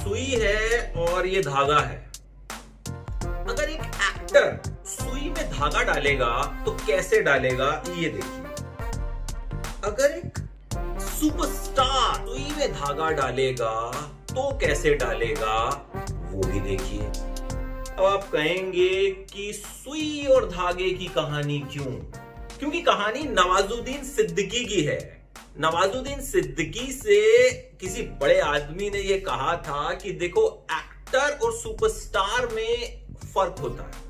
सुई है और ये धागा है। अगर एक एक्टर सुई में धागा डालेगा तो कैसे डालेगा ये देखिए। अगर एक सुपरस्टार सुई में धागा डालेगा तो कैसे डालेगा वो भी देखिए। अब आप कहेंगे कि सुई और धागे की कहानी क्यों? क्योंकि कहानी नवाजुद्दीन सिद्दीकी की है। नवाजुद्दीन सिद्दीकी से किसी बड़े आदमी ने यह कहा था कि देखो, एक्टर और सुपरस्टार में फर्क होता है।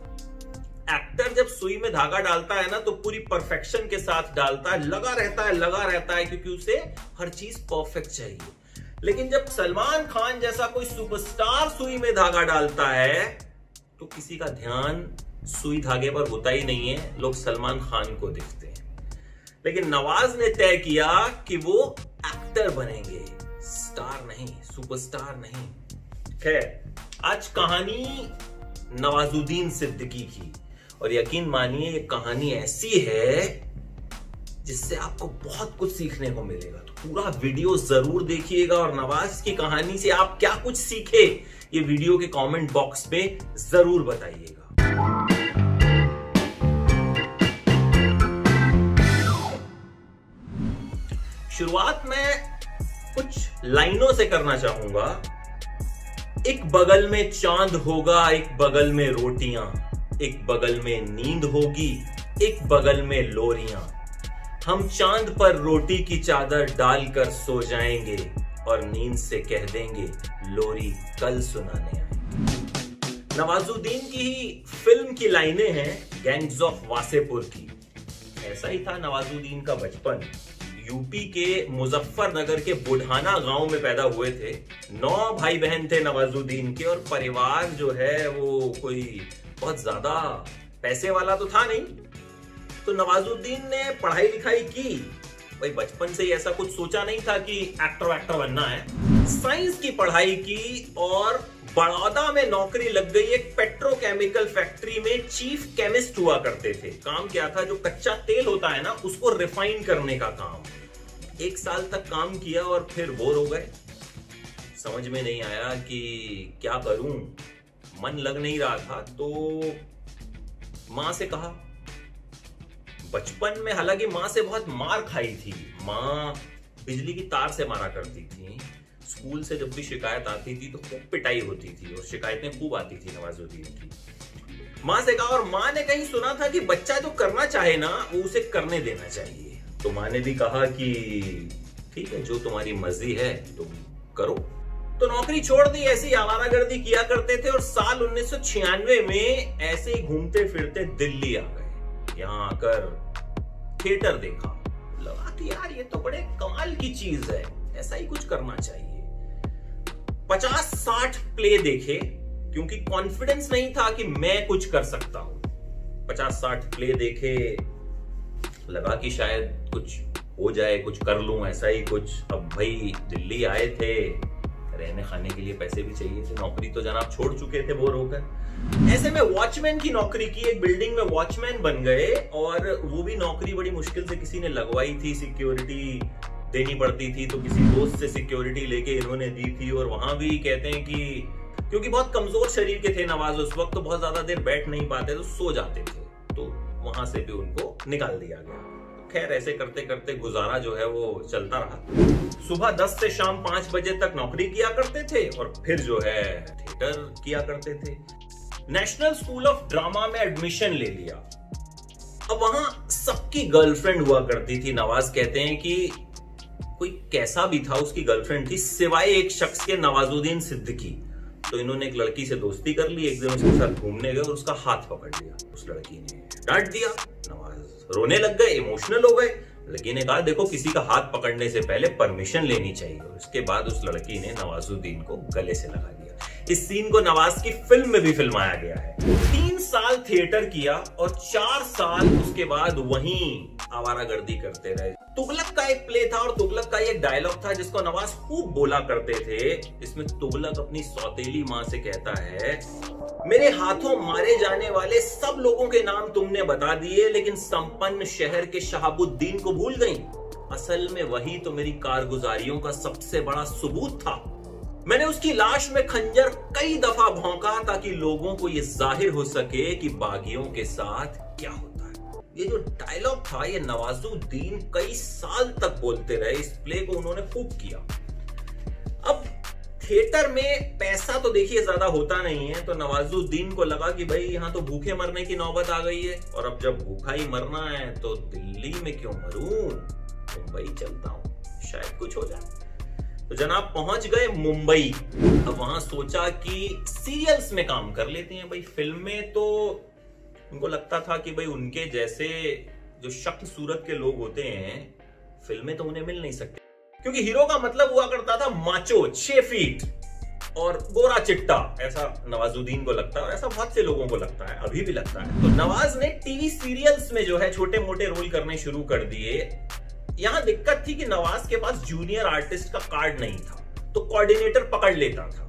एक्टर जब सुई में धागा डालता है ना तो पूरी परफेक्शन के साथ डालता है, लगा रहता है क्योंकि उसे हर चीज परफेक्ट चाहिए। लेकिन जब सलमान खान जैसा कोई सुपरस्टार सुई में धागा डालता है तो किसी का ध्यान सुई धागे पर होता ही नहीं है, लोग सलमान खान को देखते हैं। लेकिन नवाज ने तय किया कि वो एक्टर बनेंगे, स्टार नहीं, सुपरस्टार नहीं। खैर, आज कहानी नवाजुद्दीन सिद्दीकी की, और यकीन मानिए ये कहानी ऐसी है जिससे आपको बहुत कुछ सीखने को मिलेगा। तो पूरा वीडियो जरूर देखिएगा और नवाज की कहानी से आप क्या कुछ सीखे ये वीडियो के कमेंट बॉक्स में जरूर बताइएगा। शुरुआत में कुछ लाइनों से करना चाहूंगा। एक बगल में चांद होगा, एक बगल में रोटियां, एक बगल में नींद होगी, एक बगल में लोरियां। हम चांद पर रोटी की चादर डालकर सो जाएंगे और नींद से कह देंगे लोरी कल सुनाने आएंगे। नवाजुद्दीन की ही फिल्म की लाइनें हैं गैंग्स ऑफ वासेपुर की। ऐसा ही था नवाजुद्दीन का बचपन। यूपी के मुजफ्फरनगर के बुढ़ाना गांव में पैदा हुए थे। 9 भाई बहन थे नवाजुद्दीन के, और परिवार जो है वो कोई बहुत ज्यादा पैसे वाला तो था नहीं। तो नवाजुद्दीन ने पढ़ाई लिखाई की। भाई बचपन से ही ऐसा कुछ सोचा नहीं था कि एक्टर बनना है। साइंस की पढ़ाई की और बड़ौदा में नौकरी लग गई। एक पेट्रोकेमिकल फैक्ट्री में चीफ केमिस्ट हुआ करते थे। काम क्या था, जो कच्चा तेल होता है ना उसको रिफाइन करने का काम। 1 साल तक काम किया और फिर बोर हो गए। समझ में नहीं आया कि क्या करूं, मन लग नहीं रहा था। तो मां से कहा। बचपन में हालांकि मां से बहुत मार खाई थी। मां बिजली की तार से मारा करती थी। स्कूल से जब भी शिकायत आती थी तो खूब पिटाई होती थी और शिकायतें खूब आती थी नवाजुद्दीन की। मां से कहा, और मां ने कहीं सुना था कि बच्चा जो करना चाहे ना वो उसे करने देना चाहिए। तो मां ने भी कहा कि ठीक है, जो तुम्हारी मर्जी है तुम करो। तो नौकरी छोड़ दी, ऐसी आवारागर्दी किया करते थे। और साल 1996 में ऐसे ही घूमते फिरते दिल्ली आ गए। यहां आकर थिएटर देखा, लगा कि यार ये तो बड़े कमाल की चीज है, ऐसा ही कुछ करना चाहिए। 50-60 प्ले देखे, क्योंकि कॉन्फिडेंस नहीं था कि मैं कुछ कर सकता हूं। 50-60 प्ले देखे, लगा कि शायद कुछ हो जाए, कुछ कर लूं, ऐसा ही कुछ। अब भाई दिल्ली आए थे, रहने खाने के लिए पैसे भी चाहिए थे। नौकरी तो जनाब छोड़ चुके थे बोर होकर। ऐसे में वॉचमैन की नौकरी की। एक बिल्डिंग में वॉचमैन बन गए, और वो भी नौकरी बड़ी मुश्किल से किसी ने लगवाई थी। सिक्योरिटी देनी पड़ती थी, तो किसी दोस्त से सिक्योरिटी लेके इन्होंने दी थी। और वहां भी कहते हैं कि क्योंकि बहुत कमजोर शरीर के थे नवाज उस वक्त, तो बहुत ज्यादा देर बैठ नहीं पाते, तो सो जाते थे। तो वहां से भी उनको निकाल दिया गया। खैर, ऐसे करते करते गुजारा जो है वो चलता रहा। सुबह 10 से शाम 5 बजे तक नौकरी किया करते थे और फिर जो है थिएटर किया करते थे। नेशनल स्कूल ऑफ ड्रामा में एडमिशन ले लिया। अब वहां सबकी गर्लफ्रेंड हुआ करती थी। नवाज कहते हैं कि कोई कैसा भी था, उसकी गर्लफ्रेंड थी, सिवाय एक शख्स के, नवाजुद्दीन सिद्दीकी। तो इन्होंने एक लड़की से दोस्ती कर ली। एक दिन उसके साथ घूमने गए और उसका हाथ पकड़ लिया। उस लड़की ने डांट दिया। नवाज रोने लग गए, इमोशनल हो गए। लड़की ने कहा, देखो किसी का हाथ पकड़ने से पहले परमिशन लेनी चाहिए। और उसके बाद उस लड़की ने नवाजुद्दीन को गले से लगा लिया। इस सीन को नवाज की फिल्म में भी फिल्माया गया है। 3 साल थिएटर किया और 4 साल उसके बाद वहीं आवारागर्दी करते रहे। तुगलक का एक प्ले था और तुगलक का एक डायलॉग था जिसको नवाज खूब बोला करते थे। इसमें तुगलक अपनी सौतेली मां से कहता है, मेरे हाथों मारे जाने वाले सब लोगों के नाम तुमने बता दिए, लेकिन संपन्न शहर के शहाबुद्दीन को भूल गई। असल में वही तो मेरी कारगुजारियों का सबसे बड़ा सबूत था। मैंने उसकी लाश में खंजर कई दफा भौंका ताकि लोगों को यह जाहिर हो सके कि बागियों के साथ क्या होता है। ये जो डायलॉग था ये नवाजुद्दीन कई साल तक बोलते रहे। इस प्ले को उन्होंने खूब किया। अब थिएटर में पैसा तो देखिए ज्यादा होता नहीं है, तो नवाजुद्दीन को लगा कि भाई यहां तो भूखे मरने की नौबत आ गई है, और अब जब भूखा ही मरना है तो दिल्ली में क्यों मरूं, मुंबई चलता हूं, शायद कुछ हो जाए। तो जनाब पहुंच गए मुंबई। अब वहां सोचा कि सीरियल्स में काम कर लेते हैं। भाई फिल्म में तो उनको लगता था कि भाई उनके जैसे जो शक्ल सूरत के लोग होते हैं फिल्में तो उन्हें मिल नहीं सकती, क्योंकि हीरो का मतलब हुआ करता था माचो, 6 फीट और गोरा चिट्टा। ऐसा नवाजुद्दीन को लगता है और ऐसा बहुत से लोगों को लगता है, अभी भी लगता है। तो नवाज ने टीवी सीरियल्स में जो है छोटे मोटे रोल करने शुरू कर दिए। यहां दिक्कत थी कि नवाज के पास जूनियर आर्टिस्ट का कार्ड नहीं था, तो कोऑर्डिनेटर पकड़ लेता था।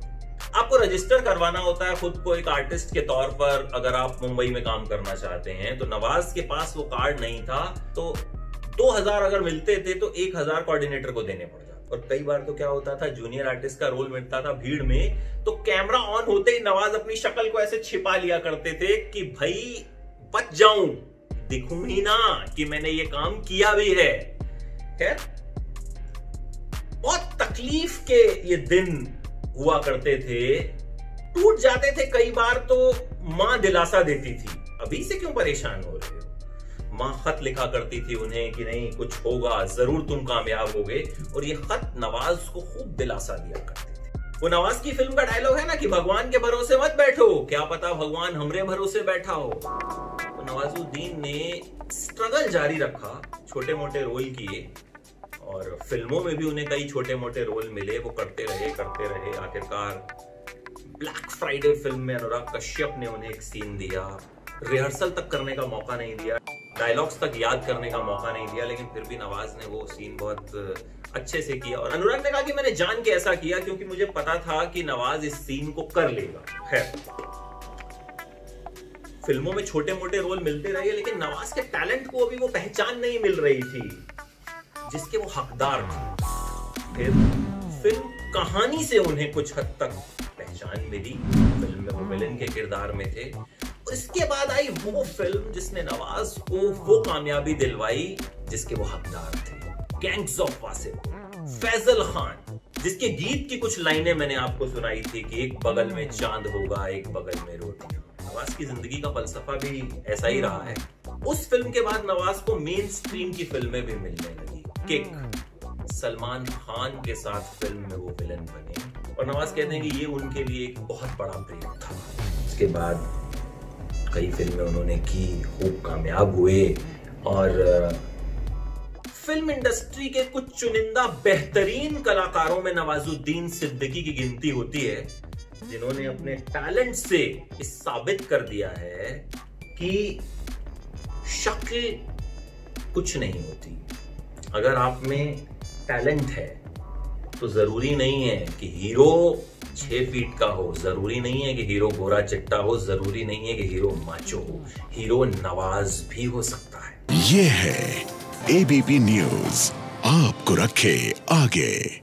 आपको रजिस्टर करवाना होता है खुद को एक आर्टिस्ट के तौर पर अगर आप मुंबई में काम करना चाहते हैं। तो नवाज के पास वो कार्ड नहीं था, तो 2000 अगर मिलते थे तो 1000 कोऑर्डिनेटर को देने पड़ जाते। और कई बार तो क्या होता था, जूनियर आर्टिस्ट का रोल मिलता था भीड़ में, तो कैमरा ऑन होते ही नवाज अपनी शक्ल को ऐसे छिपा लिया करते थे कि भाई बच जाऊं, दिखूं ही ना कि मैंने ये काम किया भी है। खैर बहुत तकलीफ के ये दिन हुआ करते थे, टूट जाते थे कई बार। तो मां दिलासा देती थी, अभी से क्यों परेशान हो रहे हो। मां खत लिखा करती थी उन्हें कि नहीं कुछ होगा, जरूर तुम कामयाब होगे, और ये खत नवाज को खूब दिलासा दिया करती थी। वो नवाज की फिल्म का डायलॉग है ना कि भगवान के भरोसे मत बैठो, क्या पता भगवान हमरे भरोसे बैठा हो। तो नवाजुद्दीन ने स्ट्रगल जारी रखा, छोटे मोटे रोल किए, और फिल्मों में भी उन्हें कई छोटे मोटे रोल मिले। वो करते रहे। आखिरकार ब्लैक फ्राइडे फिल्म में अनुराग कश्यप ने उन्हें एक सीन दिया, रिहर्सल तक करने का मौका नहीं दिया, डायलॉग्स तक याद करने का मौका नहीं दिया, लेकिन फिर भी नवाज ने वो सीन बहुत अच्छे से किया। और अनुराग ने कहा कि मैंने जान के ऐसा किया क्योंकि मुझे पता था कि नवाज इस सीन को कर लेगा। खैर फिल्मों में छोटे मोटे रोल मिलते रहे, लेकिन नवाज के टैलेंट को अभी वो पहचान नहीं मिल रही थी जिसके वो हकदार थे। फिर फिल्म कहानी से उन्हें कुछ हद तक पहचान मिली। फिल्म में वो विलेन के किरदार में थे। और इसके बाद आई वो फिल्म जिसने नवाज को वो कामयाबी दिलवाई जिसके वो हकदार थे, गैंग्स ऑफ वासेपुर। फैजल खान, जिसके गीत की कुछ लाइनें मैंने आपको सुनाई थी कि एक बगल में चांद होगा, एक बगल में रोटियां। नवाज की जिंदगी का फलसफा भी ऐसा ही रहा है। उस फिल्म के बाद नवाज को मेन स्ट्रीम की फिल्में भी मिलने लगी। किक, सलमान खान के साथ फिल्म में वो विलन बने, और नवाज कहते हैं कि ये उनके लिए एक बहुत बड़ा ब्रेक था। उसके बाद कई फिल्में उन्होंने की, खूब कामयाब हुए, और फिल्म इंडस्ट्री के कुछ चुनिंदा बेहतरीन कलाकारों में नवाजुद्दीन सिद्दीकी की गिनती होती है, जिन्होंने अपने टैलेंट से इस साबित कर दिया है कि शक्ल कुछ नहीं होती। अगर आप में टैलेंट है तो जरूरी नहीं है कि हीरो 6 फीट का हो, जरूरी नहीं है कि हीरो गोरा चिट्टा हो, जरूरी नहीं है कि हीरो माचो हो, हीरो नवाज भी हो सकता है। ये है एबीपी न्यूज़, आपको रखे आगे।